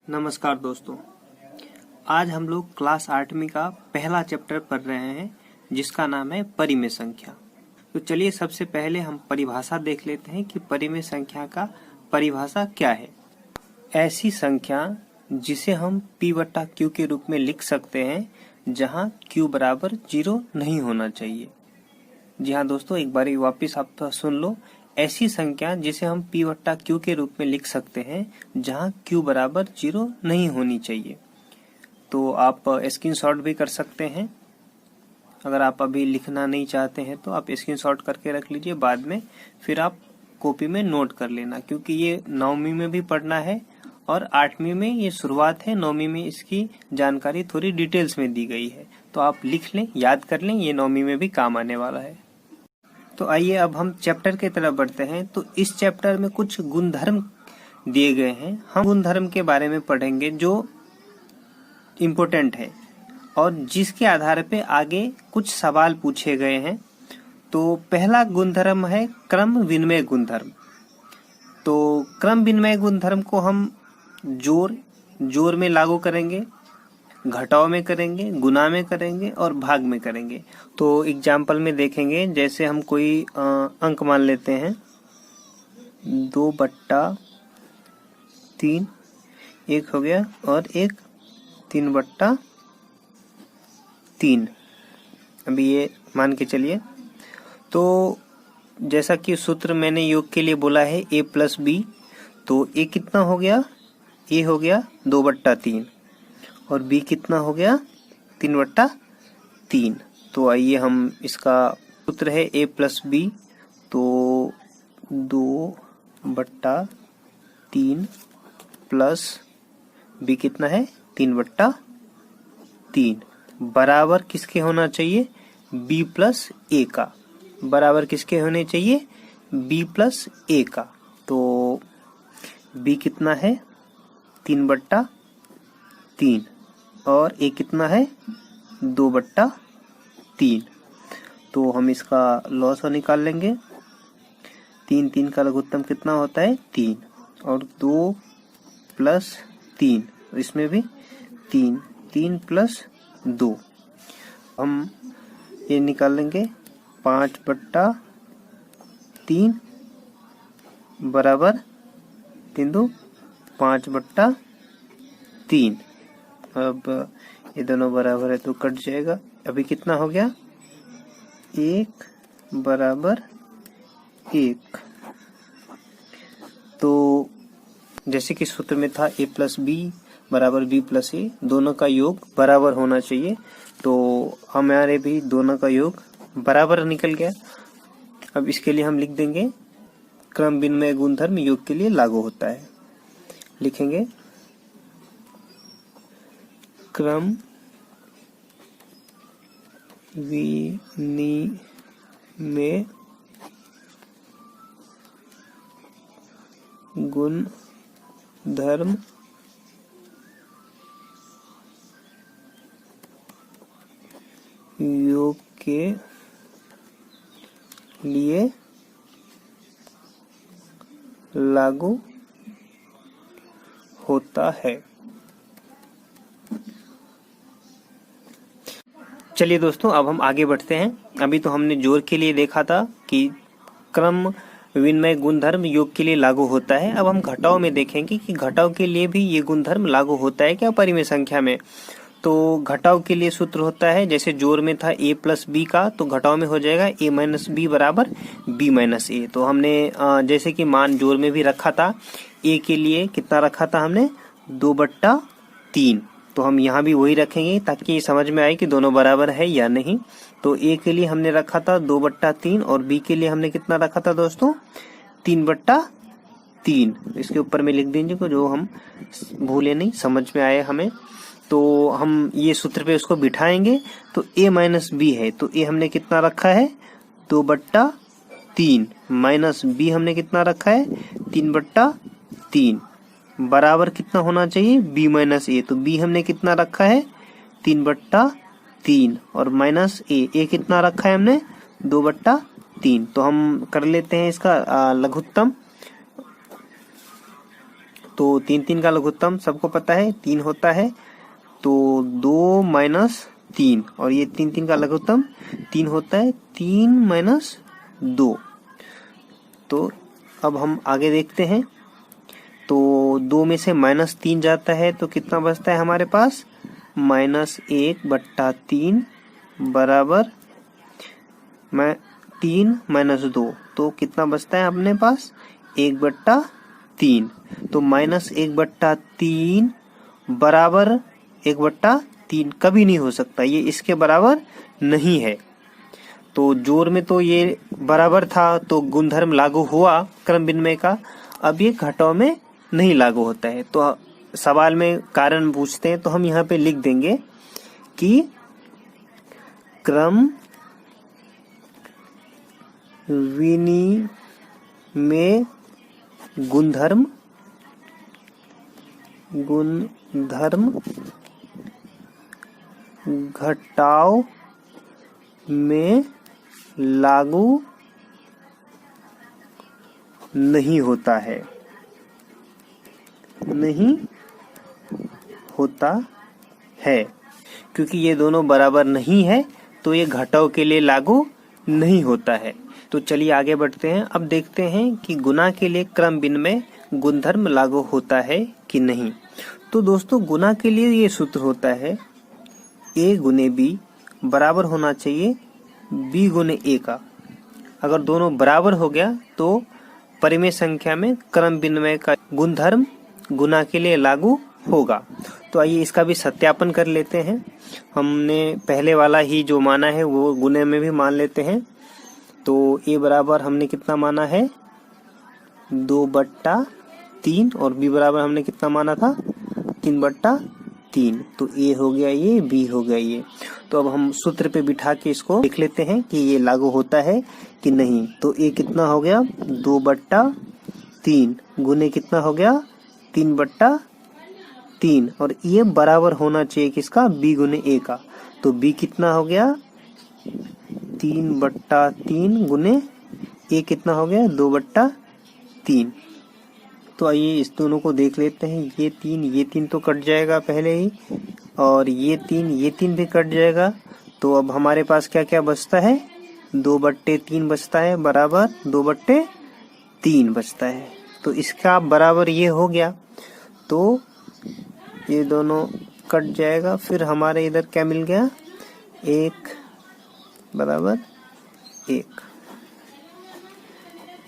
नमस्कार दोस्तों, आज हम लोग क्लास 8वीं का पहला चैप्टर पढ़ रहे हैं जिसका नाम है परिमेय संख्या। तो चलिए सबसे पहले हम परिभाषा देख लेते हैं कि परिमेय संख्या का परिभाषा क्या है। ऐसी संख्या जिसे हम p/q के रूप में लिख सकते हैं जहां q बराबर 0 नहीं होना चाहिए। जी हाँ दोस्तों, एक बार वापिस आप सुन लो। ऐसी संख्या जिसे हम p/q के रूप में लिख सकते हैं जहां q बराबर 0 नहीं होनी चाहिए। तो आप स्क्रीनशॉट भी कर सकते हैं। अगर आप अभी लिखना नहीं चाहते हैं तो आप स्क्रीनशॉट करके रख लीजिए, बाद में फिर आप कॉपी में नोट कर लेना, क्योंकि ये 9वीं में भी पढ़ना है और 8वीं में ये शुरुआत है, 9वीं में इसकी जानकारी थोड़ी डिटेल्स में दी गई है। तो आप लिख लें, याद कर लें, ये 9वीं में भी काम आने वाला है। तो आइए अब हम चैप्टर की तरफ बढ़ते हैं। तो इस चैप्टर में कुछ गुणधर्म दिए गए हैं। हम गुणधर्म के बारे में पढ़ेंगे जो इम्पोर्टेंट है और जिसके आधार पे आगे कुछ सवाल पूछे गए हैं। तो पहला गुणधर्म है क्रम विनिमय गुणधर्म। तो क्रम विनिमय गुणधर्म को हम जोड़ में लागू करेंगे, घटाव में करेंगे, गुना में करेंगे और भाग में करेंगे। तो एग्जाम्पल में देखेंगे, जैसे हम कोई अंक मान लेते हैं 2/3, एक हो गया और एक 3/3। अभी ये मान के चलिए। तो जैसा कि सूत्र मैंने योग के लिए बोला है a+b, तो a कितना हो गया? a हो गया 2/3 और b कितना हो गया? 3/3। तो आइए हम इसका सूत्र है a+b, तो 2/3 प्लस b कितना है? 3/3 बराबर किसके होना चाहिए? b प्लस a का। बराबर किसके होने चाहिए? b प्लस a का। तो b कितना है? 3/3 और a कितना है? 2/3। तो हम इसका लॉस निकाल लेंगे। 3 का लघुत्तम कितना होता है? 3 और 2 + 3, इसमें भी 3 + 2 हम ये निकाल लेंगे। 5/3 बराबर 3×2 5/3। अब ये दोनों बराबर है तो कट जाएगा। अभी कितना हो गया? 1/1। तो जैसे कि सूत्र में था a+b बराबर b+a, दोनों का योग बराबर होना चाहिए। तो हमारे भी दोनों का योग बराबर निकल गया। अब इसके लिए हम लिख देंगे क्रम विनिमय गुणधर्म योग के लिए लागू होता है। लिखेंगे क्रम विनिमय गुणधर्म योग के लिए लागू होता है। चलिए दोस्तों, अब हम आगे बढ़ते हैं। अभी तो हमने जोड़ के लिए देखा था कि क्रम विनिमय गुणधर्म योग के लिए लागू होता है। अब हम घटाव में देखेंगे कि घटाव के लिए भी ये गुणधर्म लागू होता है क्या परिमेय संख्या में। तो घटाव के लिए सूत्र होता है, जैसे जोड़ में था a+b का, तो घटाव में हो जाएगा a-b बराबर b-a। तो हमने जैसे कि मान जोड़ में भी रखा था, a के लिए कितना रखा था हमने? 2/3। तो हम यहाँ भी वही रखेंगे ताकि समझ में आए कि दोनों बराबर है या नहीं। तो a के लिए हमने रखा था 2/3 और b के लिए हमने कितना रखा था दोस्तों? 3/3। इसके ऊपर में लिख दीजिए, जो हम भूले नहीं, समझ में आए हमें। तो हम ये सूत्र पे उसको बिठाएंगे। तो a-b है, तो a हमने कितना रखा है? 2/3 माइनस b हमने कितना रखा है? 3/3 बराबर कितना होना चाहिए? b-a। तो b हमने कितना रखा है? 3/3 और माइनस a कितना रखा है हमने? 2/3। तो हम कर लेते हैं इसका लघुत्तम। तो 3 3 का लघुत्तम सबको पता है 3 होता है, तो 2 माइनस 3, और ये 3 3 का लघुत्तम 3 होता है, 3 माइनस 2। तो अब हम आगे देखते हैं। तो 2 में से -3 जाता है तो कितना बचता है हमारे पास, -1/3 बराबर 3 माइनस 2, तो कितना बचता है अपने पास 1/3। तो -1/3 बराबर 1/3 कभी नहीं हो सकता, ये इसके बराबर नहीं है। तो जोड़ में तो ये बराबर था तो गुणधर्म लागू हुआ क्रम विनिमय का, अब ये घटाव में नहीं लागू होता है। तो सवाल में कारण पूछते हैं तो हम यहाँ पे लिख देंगे कि क्रम विनिमय गुणधर्म घटाव में लागू नहीं होता है, क्योंकि ये दोनों बराबर नहीं है तो ये घटाव के लिए लागू नहीं होता है। तो चलिए आगे बढ़ते हैं। अब देखते हैं कि गुणा के लिए क्रम विनिमय गुणधर्म लागू होता है कि नहीं। तो दोस्तों गुणा के लिए ये सूत्र होता है a गुने b बराबर होना चाहिए b गुने a का। अगर दोनों बराबर हो गया तो परिमेय संख्या में क्रम विनिमय का गुणधर्म गुणा के लिए लागू होगा। तो आइए इसका भी सत्यापन कर लेते हैं। हमने पहले वाला ही जो माना है वो गुणे में भी मान लेते हैं। तो a बराबर हमने कितना माना है 2/3 और b बराबर हमने कितना माना था 3/3। तो a हो गया ये, b हो गया ये। तो अब हम सूत्र पे बिठा के इसको देख लेते हैं कि ये लागू होता है कि नहीं। तो a कितना हो गया 2/3 गुने कितना हो गया 3/3, और ये बराबर होना चाहिए किसका b गुने a का। तो b कितना हो गया 3/3 गुने a कितना हो गया 2/3। तो आइए इस दोनों को देख लेते हैं। ये 3 तो कट जाएगा पहले ही, और ये 3 भी कट जाएगा। तो अब हमारे पास क्या क्या बचता है 2/3 बचता है बराबर 2/3 बचता है। तो इसका बराबर ये हो गया, तो ये दोनों कट जाएगा। फिर हमारे इधर क्या मिल गया 1 बराबर 1।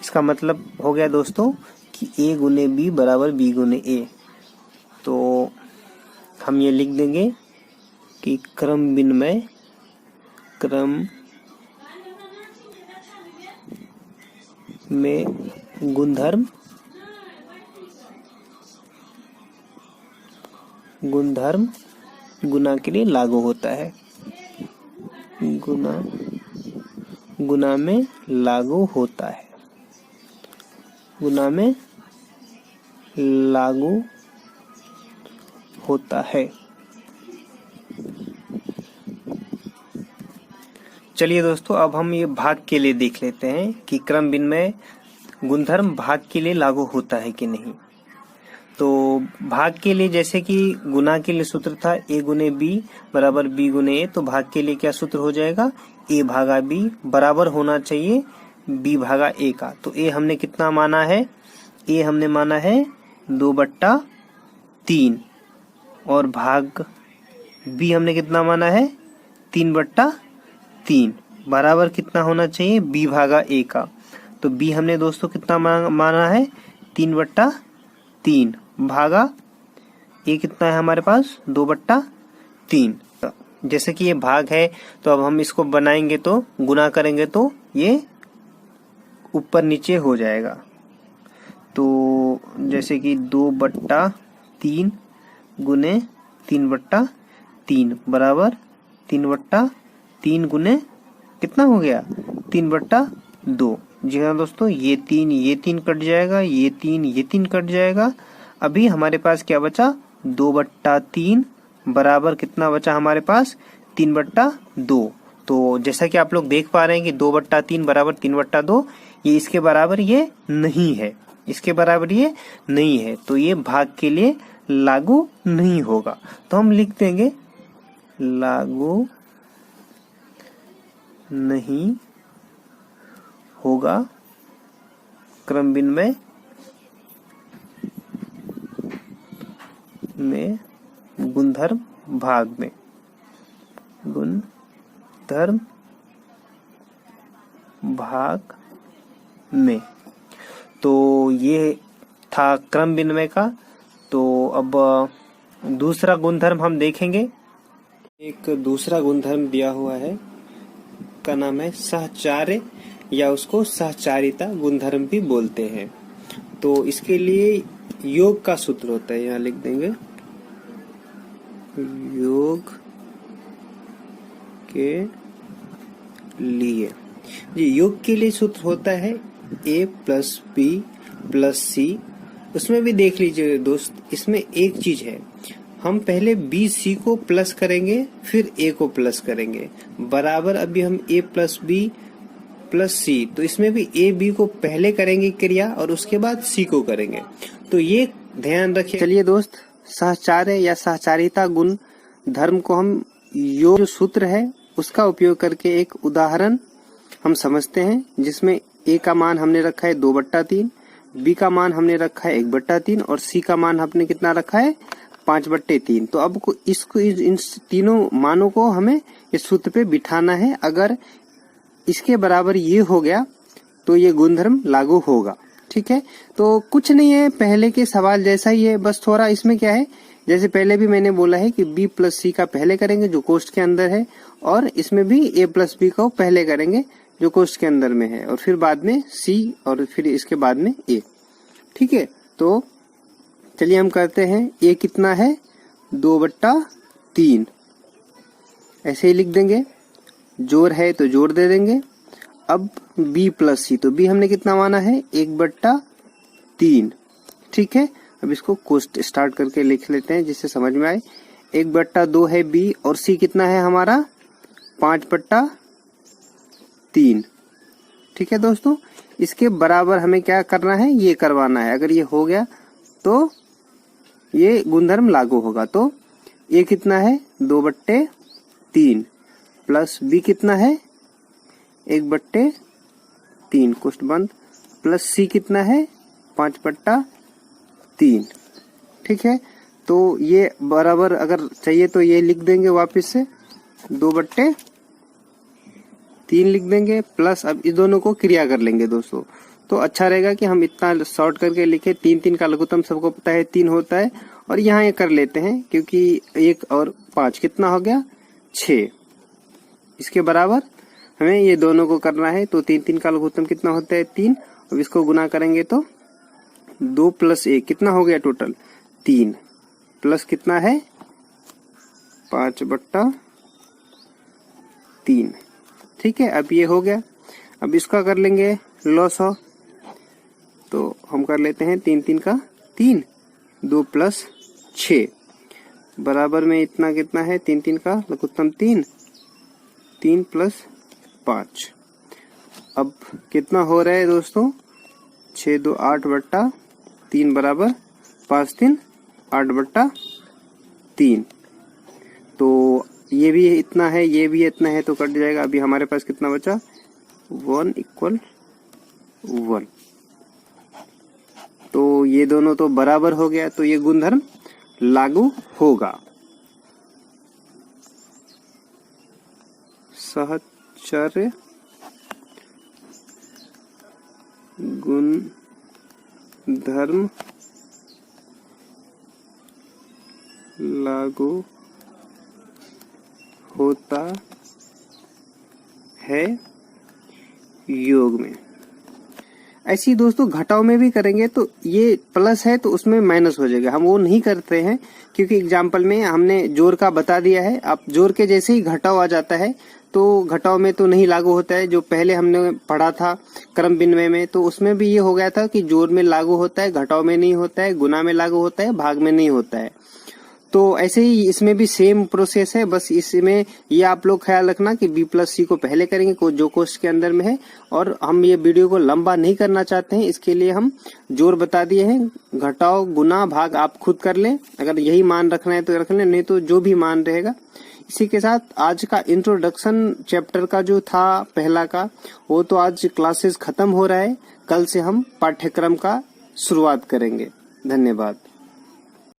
इसका मतलब हो गया दोस्तों कि a गुने b बराबर b गुने a। तो हम ये लिख देंगे कि क्रम विनिमय में गुणधर्म गुणा के लिए लागू होता है, गुणा में लागू होता है, गुणा में लागू होता है। चलिए दोस्तों अब हम ये भाग के लिए देख लेते हैं कि क्रम विनिमय गुणधर्म भाग के लिए लागू होता है कि नहीं। तो भाग के लिए जैसे कि गुणा के लिए सूत्र था a गुने b बराबर b गुने a, तो भाग के लिए क्या सूत्र हो जाएगा a भागा b बराबर होना चाहिए b भागा a का। तो a हमने कितना माना है, a हमने माना है 2/3, और भाग b हमने कितना माना है 3/3 बराबर कितना होना चाहिए b भागा a का। तो b हमने दोस्तों कितना माना है 3/3 भागा a कितना है हमारे पास 2/3। जैसे कि ये भाग है तो अब हम इसको बनाएंगे तो गुना करेंगे तो ये ऊपर नीचे हो जाएगा। तो जैसे कि 2/3 गुने 3/3 बराबर 3/3 गुने कितना हो गया 3/2। जी हाँ दोस्तों, ये 3 कट जाएगा, ये 3 कट जाएगा। अभी हमारे पास क्या बचा 2/3 बराबर कितना बचा हमारे पास 3/2। तो जैसा कि आप लोग देख पा रहे हैं कि 2/3 बराबर 3/2, ये इसके बराबर ये नहीं है, इसके बराबर ये नहीं है, तो ये भाग के लिए लागू नहीं होगा। तो हम लिख देंगे लागू नहीं होगा क्रम विनिमय में गुणधर्म भाग में, गुणधर्म भाग में। तो ये था क्रम विनिमय का। तो अब दूसरा गुणधर्म हम देखेंगे। एक दूसरा गुणधर्म दिया हुआ है, का नाम है सहचार्य या उसको सहचारिता गुणधर्म भी बोलते हैं। तो इसके लिए योग का सूत्र होता है, यहाँ लिख देंगे योग के लिए। जी, योग के लिए सूत्र होता है a प्लस बी प्लस सी। उसमें भी देख लीजिए दोस्त, इसमें एक चीज है, हम पहले बी सी को प्लस करेंगे फिर ए को प्लस करेंगे, बराबर अभी हम a प्लस बी प्लस सी, तो इसमें भी ए बी को पहले करेंगे क्रिया और उसके बाद सी को करेंगे। तो ये ध्यान रखिए। चलिए दोस्त, सहचार्य या सहचारिता गुण धर्म को हम योग जो सूत्र है उसका उपयोग करके एक उदाहरण हम समझते हैं, जिसमें ए का मान हमने रखा है 2/3, बी का मान हमने रखा है 1/3 और सी का मान हमने कितना रखा है 5/3। तो अब इसको इन तीनों मानों को हमें इस सूत्र पे बिठाना है। अगर इसके बराबर ये हो गया तो ये गुणधर्म लागू होगा। ठीक है, तो कुछ नहीं है, पहले के सवाल जैसा ही है, बस थोड़ा इसमें क्या है, जैसे पहले भी मैंने बोला है कि b प्लस सी का पहले करेंगे जो कोष्ठ के अंदर है, और इसमें भी a प्लस बी को पहले करेंगे जो कोष्ठ के अंदर में है, और फिर बाद में c और फिर इसके बाद में a। ठीक है, तो चलिए हम करते हैं। a कितना है 2/3, ऐसे ही लिख देंगे, जोड़ है तो जोड़ दे देंगे। अब b प्लस सी, तो b हमने कितना माना है 1/3। ठीक है, अब इसको कोष्ठ स्टार्ट करके लिख लेते हैं जिससे समझ में आए। 1/2 है b और c कितना है हमारा 5/3। ठीक है दोस्तों, इसके बराबर हमें क्या करना है, ये करवाना है। अगर ये हो गया तो ये गुणधर्म लागू होगा। तो a कितना है 2/3 प्लस b कितना है 1/3 कोष्ठ बंद, प्लस c कितना है 5/3। ठीक है, तो ये बराबर अगर चाहिए तो ये लिख देंगे वापस से 2/3 लिख देंगे, प्लस अब इस दोनों को क्रिया कर लेंगे दोस्तों। तो अच्छा रहेगा कि हम इतना शॉर्ट करके लिखे। 3 का लघुत्तम सबको पता है 3 होता है, और यहाँ ये कर लेते हैं क्योंकि 1 और 5 कितना हो गया 6। इसके बराबर हमें ये दोनों को करना है। तो 3 का लघुत्तम कितना होता है 3। अब इसको गुना करेंगे तो 2 + 1 कितना हो गया टोटल 3, प्लस कितना है 5/3। ठीक है, अब ये हो गया। अब इसका कर लेंगे लॉस हो, तो हम कर लेते हैं 3 का 3, 2 + 6 बराबर में इतना कितना है 3 का लघुत्तम 3 + 5। अब कितना हो रहा है दोस्तों 6 2 8/3 बराबर 5 3 8/3। तो ये भी इतना है, ये भी इतना है, तो कट जाएगा। अभी हमारे पास कितना बचा 1 = 1। तो ये दोनों तो बराबर हो गया, तो ये गुणधर्म लागू होगा। सहचार्य गुणधर्म लागू होता है योग में। ऐसी दोस्तों घटाव में भी करेंगे तो ये प्लस है तो उसमें माइनस हो जाएगा, हम वो नहीं करते हैं क्योंकि एग्जाम्पल में हमने जोड़ का बता दिया है। आप जोड़ के जैसे ही घटाव आ जाता है तो घटाव में तो नहीं लागू होता है। जो पहले हमने पढ़ा था क्रम विनिमय में, तो उसमें भी ये हो गया था कि जोड़ में लागू होता है, घटाव में नहीं होता है, गुना में लागू होता है, भाग में नहीं होता है। तो ऐसे ही इसमें भी सेम प्रोसेस है, बस इसमें ये आप लोग ख्याल रखना कि B+C को पहले करेंगे जो क्वेश्चन के अंदर में है। और हम ये वीडियो को लंबा नहीं करना चाहते हैं, इसके लिए हम जोर बता दिए हैं। घटाओ गुना भाग आप खुद कर लें, अगर यही मान रखना है तो रख लें, नहीं तो जो भी मान रहेगा। इसी के साथ आज का इंट्रोडक्शन चैप्टर का जो था पहला का, वो तो आज क्लासेस खत्म हो रहा है। कल से हम पाठ्यक्रम का शुरुआत करेंगे। धन्यवाद।